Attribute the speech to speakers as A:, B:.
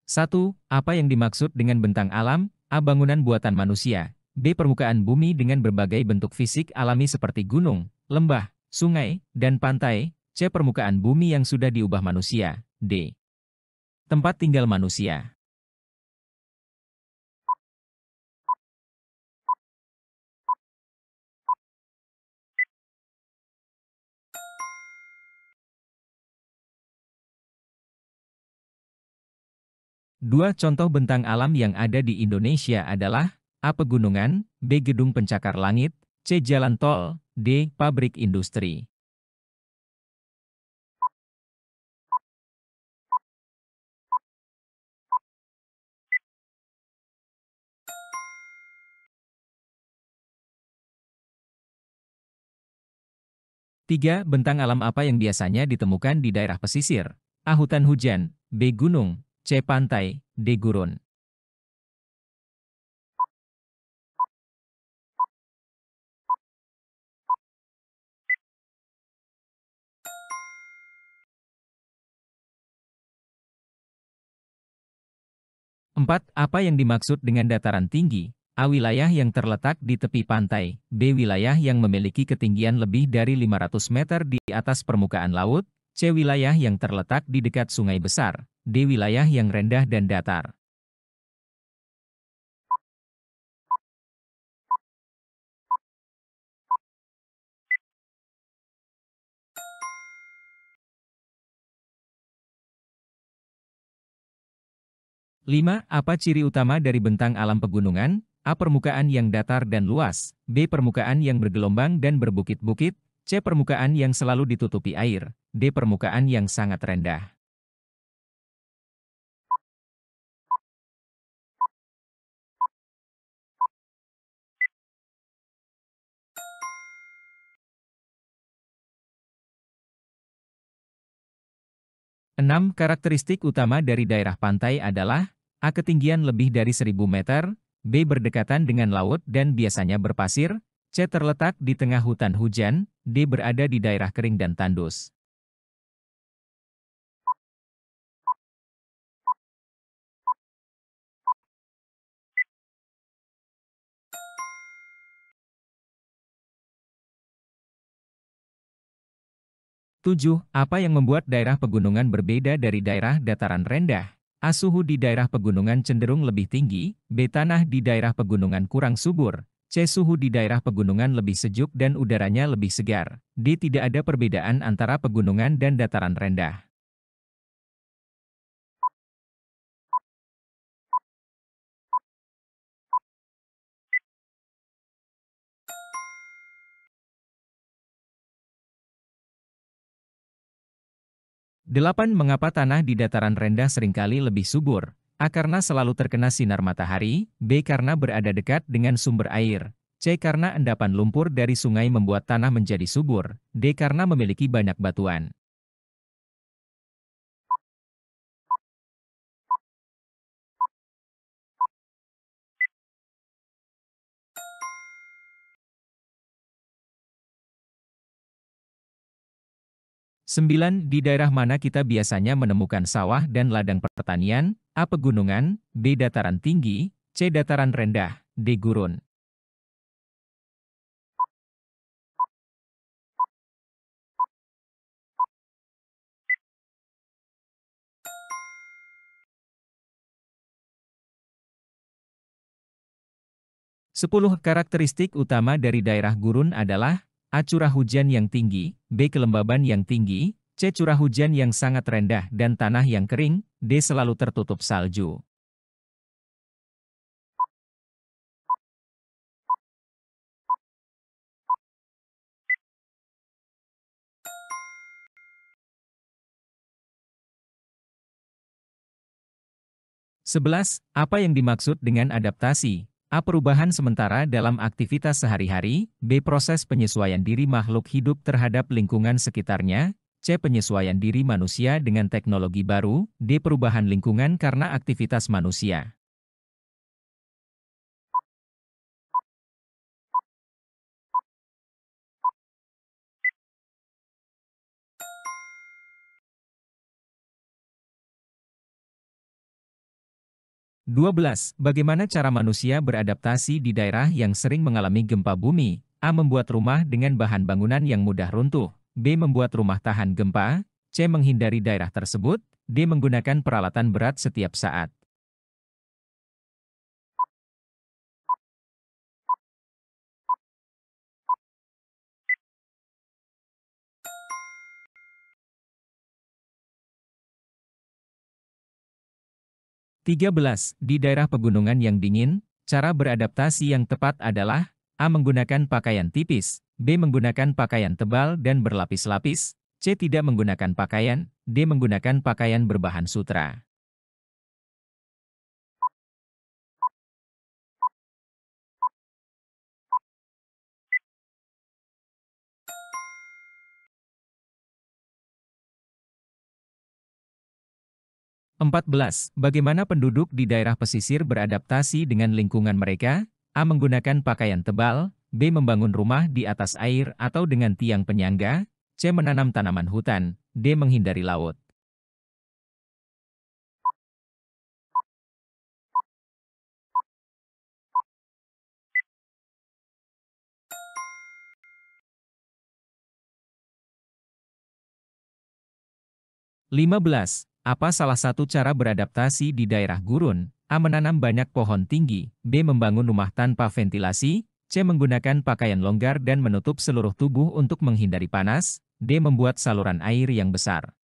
A: 1. Apa yang dimaksud dengan bentang alam? A. Bangunan buatan manusia. B. Permukaan bumi dengan berbagai bentuk fisik alami seperti gunung, lembah, sungai, dan pantai. C. Permukaan bumi yang sudah diubah manusia. D. Tempat tinggal manusia. 2 contoh bentang alam yang ada di Indonesia adalah A. Pegunungan, B. Gedung pencakar langit, C. Jalan tol, D. Pabrik industri. 3. Bentang alam apa yang biasanya ditemukan di daerah pesisir? A. Hutan hujan, B. Gunung, C. Pantai, D. gurun. 4. Apa yang dimaksud dengan dataran tinggi? A. Wilayah yang terletak di tepi pantai. B. Wilayah yang memiliki ketinggian lebih dari 500 meter di atas permukaan laut. C. Wilayah yang terletak di dekat sungai besar. D. Wilayah yang rendah dan datar. 5. Apa ciri utama dari bentang alam pegunungan? A. Permukaan yang datar dan luas. B. Permukaan yang bergelombang dan berbukit-bukit. C. Permukaan yang selalu ditutupi air. D. Permukaan yang sangat rendah. 6. Karakteristik utama dari daerah pantai adalah A. Ketinggian lebih dari 1.000 meter, B. Berdekatan dengan laut dan biasanya berpasir, C. Terletak di tengah hutan hujan, D. Berada di daerah kering dan tandus. 7. Apa yang membuat daerah pegunungan berbeda dari daerah dataran rendah? A. Suhu di daerah pegunungan cenderung lebih tinggi, B. Tanah di daerah pegunungan kurang subur, C. Suhu di daerah pegunungan lebih sejuk dan udaranya lebih segar, D. Tidak ada perbedaan antara pegunungan dan dataran rendah. 8. Mengapa tanah di dataran rendah seringkali lebih subur? A. Karena selalu terkena sinar matahari, B. Karena berada dekat dengan sumber air, C. Karena endapan lumpur dari sungai membuat tanah menjadi subur, D. Karena memiliki banyak batuan. 9. Di daerah mana kita biasanya menemukan sawah dan ladang pertanian? A. Pegunungan, B. Dataran tinggi, C. Dataran rendah, D. gurun. 10. Karakteristik utama dari daerah gurun adalah A. Curah hujan yang tinggi, B. Kelembaban yang tinggi, C. Curah hujan yang sangat rendah dan tanah yang kering, D. Selalu tertutup salju. 11. Apa yang dimaksud dengan adaptasi? A. Perubahan sementara dalam aktivitas sehari-hari, B. Proses penyesuaian diri makhluk hidup terhadap lingkungan sekitarnya, C. Penyesuaian diri manusia dengan teknologi baru, D. Perubahan lingkungan karena aktivitas manusia. 12. Bagaimana cara manusia beradaptasi di daerah yang sering mengalami gempa bumi? A. Membuat rumah dengan bahan bangunan yang mudah runtuh. B. Membuat rumah tahan gempa. C. Menghindari daerah tersebut. D. Menggunakan peralatan berat setiap saat. 13. Di daerah pegunungan yang dingin, cara beradaptasi yang tepat adalah A. Menggunakan pakaian tipis. B. Menggunakan pakaian tebal dan berlapis-lapis. C. Tidak menggunakan pakaian. D. Menggunakan pakaian berbahan sutra. 14. Bagaimana penduduk di daerah pesisir beradaptasi dengan lingkungan mereka? A. Menggunakan pakaian tebal. B. Membangun rumah di atas air atau dengan tiang penyangga. C. Menanam tanaman hutan. D. Menghindari laut. 15. Apa salah satu cara beradaptasi di daerah gurun? A. Menanam banyak pohon tinggi. B. Membangun rumah tanpa ventilasi. C. Menggunakan pakaian longgar dan menutup seluruh tubuh untuk menghindari panas. D. Membuat saluran air yang besar.